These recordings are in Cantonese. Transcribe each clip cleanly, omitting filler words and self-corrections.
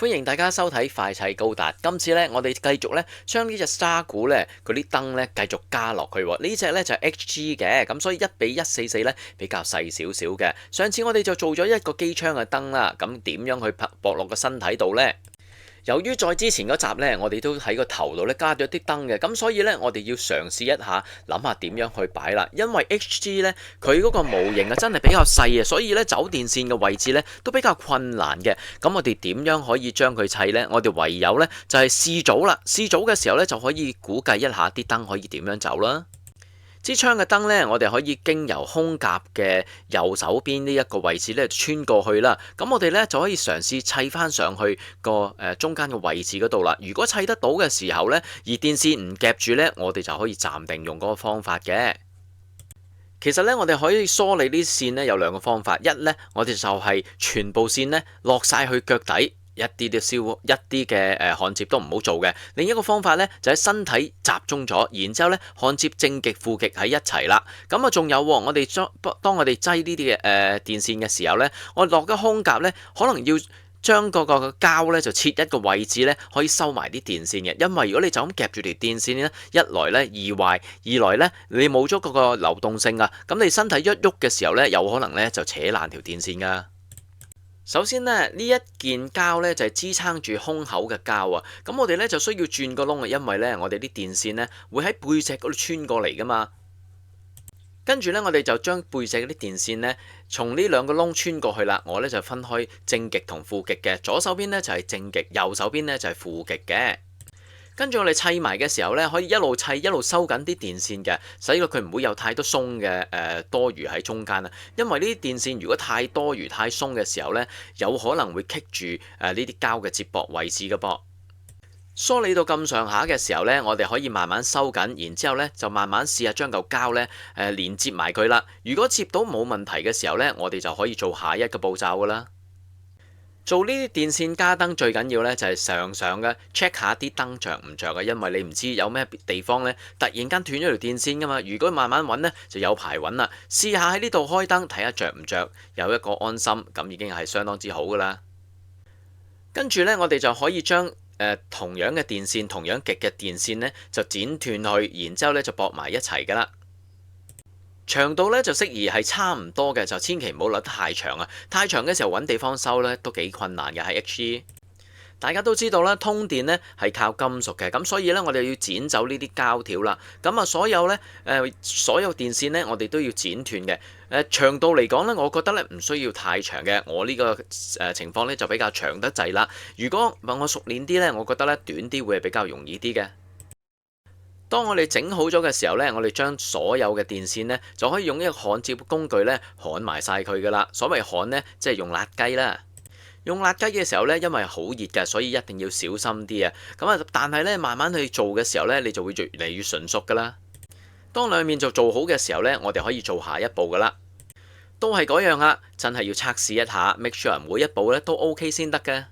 歡迎大家收睇快砌高達。今次咧，我哋繼續咧將呢隻沙鼓咧嗰啲燈咧繼續加落去喎。呢隻咧就係 HG 嘅，咁所以1:144咧比較細少少嘅。上次我哋就做咗一個機槍嘅燈啦，咁點樣去駁落個身體度呢？由於在之前嗰集呢，我哋都喺個頭度咧加咗啲燈嘅，咁所以呢，我哋要嘗試一下，諗下點樣去擺啦。因為 HG 呢，佢嗰個模型啊真係比較細啊，所以呢，走電線嘅位置呢都比較困難嘅。咁我哋點樣可以將佢砌呢？我哋唯有呢，就係試組啦。試組嘅時候呢，就可以估計一下啲燈可以點樣走啦。支槍嘅燈呢，我哋可以經由胸甲嘅右手邊呢一個位置咧穿過去啦。咁我哋呢，就可以嘗試砌翻上去個中間嘅位置嗰度啦。如果砌得到嘅時候呢，而電線唔夾住呢，我哋就可以暫定用嗰個方法嘅。其實呢，我哋可以梳理呢啲線呢，有兩個方法。一呢，我哋就係全部線呢落晒去腳底。一啲嘅焊接都唔好做嘅。另一個方法呢，就喺身體集中咗，然之後呢焊接正極負極喺一齊啦。咁啊仲有我哋當我哋擠呢啲嘅電線嘅時候呢，我落咗胸甲呢，可能要將嗰個膠呢就切一個位置呢，可以收埋啲電線嘅。因為如果你就咁夾住條電線呢，一來呢易壞，二來呢你冇咗嗰個流動性啊，咁你身體一喐嘅時候呢，有可能呢就扯爛條電線噶。首先呢，呢一件膠呢就係支撐住胸口嘅膠啊，咁我哋呢就需要轉個窿啊，因為呢我哋啲電線呢會喺背脊嗰度穿過嚟噶嘛。跟住呢，我哋就將背脊嗰啲電線呢從呢兩個窿穿過去啦。我呢就分開正極同負極嘅，左手邊呢就係正極，右手邊呢就係負極嘅。跟住我哋砌埋嘅時候呢，可以一路砌一路收緊啲電線嘅，使到佢唔會有太多鬆嘅多餘喺中間啊。因為呢啲電線如果太多餘太鬆嘅時候呢，有可能會棘住呢啲膠嘅接駁位置嘅噃。梳理到咁上下嘅時候呢，我哋可以慢慢收緊，然之後呢就慢慢試下將嚿膠呢連接埋佢啦。如果接到冇問題嘅時候呢，我哋就可以做下一個步驟噶啦。做呢啲電線加燈最緊要呢，就係常常嘅 check 下啲燈着唔着嘅，因為你唔知有咩地方呢突然間斷咗條電線噶嘛。如果慢慢揾呢，就有排揾啦。試下喺呢度開燈睇下着唔着，有一個安心，咁已經係相當之好噶啦。跟住呢，我哋就可以將同樣嘅電線、同樣極嘅電線呢，就剪斷去，然之後呢就駁埋一齊噶啦。長度咧就適宜係差唔多嘅，就千祈唔好留得太長啊！太長嘅時候揾地方收咧都幾困難嘅喺 HG。大家都知道啦，通電咧係靠金屬嘅，咁所以咧我哋要剪走呢啲膠條啦。咁啊所有電線咧我哋都要剪斷嘅。長度嚟講咧，我覺得咧唔需要太長嘅。我呢個情況咧就比較長得滯啦。如果問我熟練啲咧，我覺得咧短啲會係比較容易啲嘅。當我哋整好咗嘅時候呢，我哋將所有嘅電線呢，就可以用一個焊接工具呢焊埋晒佢噶啦。所謂焊呢，即係用辣雞啦。用辣雞嘅時候呢，因為好熱嘅，所以一定要小心啲啊。咁啊，但係呢，慢慢去做嘅時候呢，你就會越嚟越純熟噶啦。當兩面就做好嘅時候呢，我哋可以做下一步噶啦。都係嗰樣啊，真係要測試一下 ，make sure 每一步呢都 OK 先得嘅。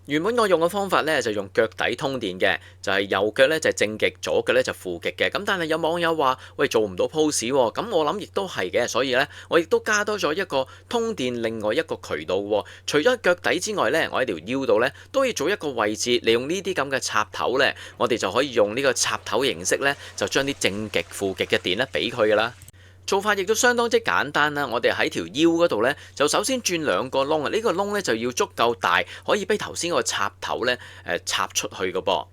原本我用嘅方法咧就用腳底通電嘅，就係右腳咧就係正極，左腳咧就負極嘅。咁但係有網友話：喂，做唔到 pose 喎。咁我諗亦都係嘅，所以咧我亦都加多咗一個通電另外一個渠道喎。除咗腳底之外咧，我喺條腰度咧都要做一個位置，利用呢啲咁嘅插頭咧，我哋就可以用呢個插頭形式咧，就將啲正極、負極嘅電咧俾佢噶啦。做法亦都相當之簡單啦，我哋喺條腰嗰度呢，就首先轉兩個窿啊，呢個窿呢，就要足夠大，可以俾頭先個插頭呢插出去嘅噃。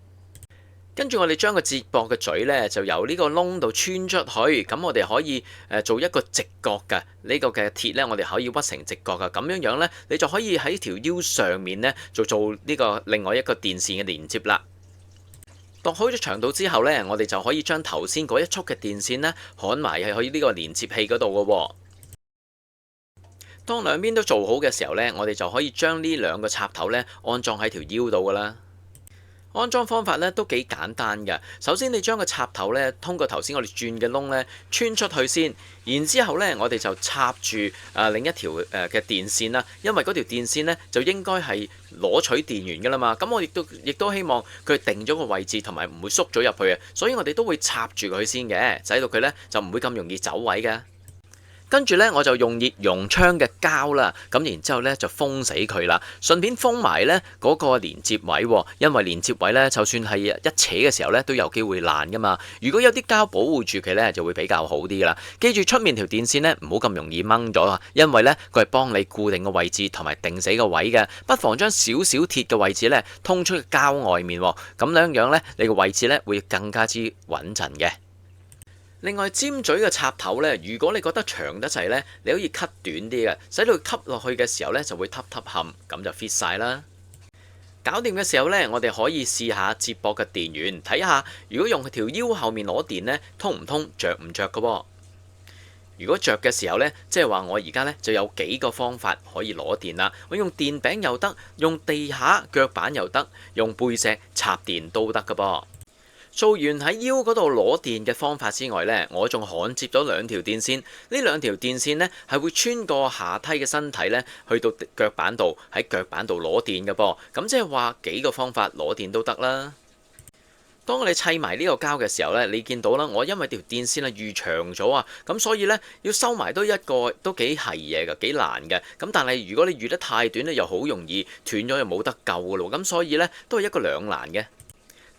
跟住我哋將個接駁嘅嘴呢，就由呢個窿度穿出去，咁我哋可以做一個直角嘅呢個嘅鐵呢，我哋可以屈成直角嘅，咁樣樣呢，你就可以喺條腰上面呢，就做呢個另外一個電線嘅連接啦。度好咗長度之後呢，我哋就可以將頭先嗰一束嘅電線呢焊埋去呢個連接器嗰度嘅喎。當兩邊都做好嘅時候呢，我哋就可以將呢兩個插頭呢安裝喺條腰度噶啦。安裝方法咧都幾簡單嘅。首先你將個插頭咧通過頭先我哋轉嘅窿咧穿出去先，然之後咧我哋就插住另一條嘅電線啦。因為嗰條電線咧就應該係攞取電源噶啦嘛。咁我亦都希望佢定咗個位置同埋唔會縮咗入去啊。所以我哋都會插住佢先嘅，使到佢咧就唔會咁容易走位嘅。跟住呢，我就用熱熔槍嘅膠啦，咁然之後呢，就封死佢啦，順便封埋呢嗰個連接位喎，因為連接位呢，就算係一扯嘅時候呢，都有機會爛噶嘛。如果有啲膠保護住佢呢，就會比較好啲啦。記住出面條電線呢，唔好咁容易掹咗啊，因為呢，佢係幫你固定個位置同埋定死個位嘅，不妨將少少鐵嘅位置呢，通出膠外面喎，咁樣呢，你個位置呢，會更加之穩陣嘅。另外尖嘴嘅插頭呢，如果你覺得長得滯呢，你可以 cut 短啲嘅，使到佢吸落去嘅時候呢，就會揼揼冚，咁就 fit 晒啦。搞掂嘅時候呢，我哋可以試下接駁嘅電源，睇下如果用條腰後面攞電呢，通唔通，着唔着嘅喎。如果着嘅時候呢，即係話我而家呢就有幾個方法可以攞電啦。我用電餅又得，用地下腳板又得，用背脊插電都得嘅噃。做完喺腰嗰度攞電嘅方法之外呢，我仲焊接咗兩條電線。呢兩條電線呢係會穿過下梯嘅身體呢，去到腳板度，喺腳板度攞電嘅噃。咁即係話幾個方法攞電都得啦。當我哋砌埋呢個膠嘅時候呢，你見到啦，我因為條電線係預長咗啊，咁所以呢，要收埋都幾係嘢㗎，幾難嘅。咁但係如果你預得太短呢，又好容易斷咗又冇得救㗎咯。咁所以呢，都係一個兩難嘅。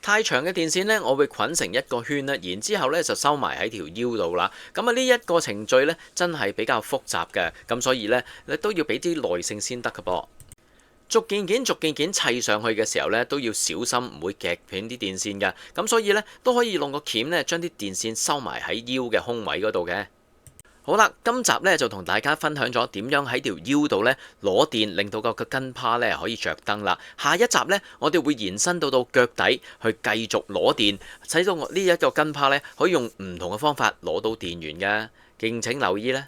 太長嘅電線呢，我會捆成一個圈啦，然之後呢就收埋喺條腰度啦。咁啊呢一個程序呢，真係比較複雜嘅，咁所以呢，你都要俾啲耐性先得㗎噃。逐件件砌上去嘅時候呢，都要小心唔會夾斷啲電線㗎。咁所以呢，都可以用個鉗呢將啲電線收埋喺腰嘅空位嗰度嘅。好啦，今集呢就同大家分享咗點樣喺條腰度呢攞電，令到個跟趴呢可以着燈啦。下一集呢，我哋會延伸到腳底去繼續攞電，使到我呢一個跟趴呢可以用唔同嘅方法攞到電源嘅。敬請留意呢。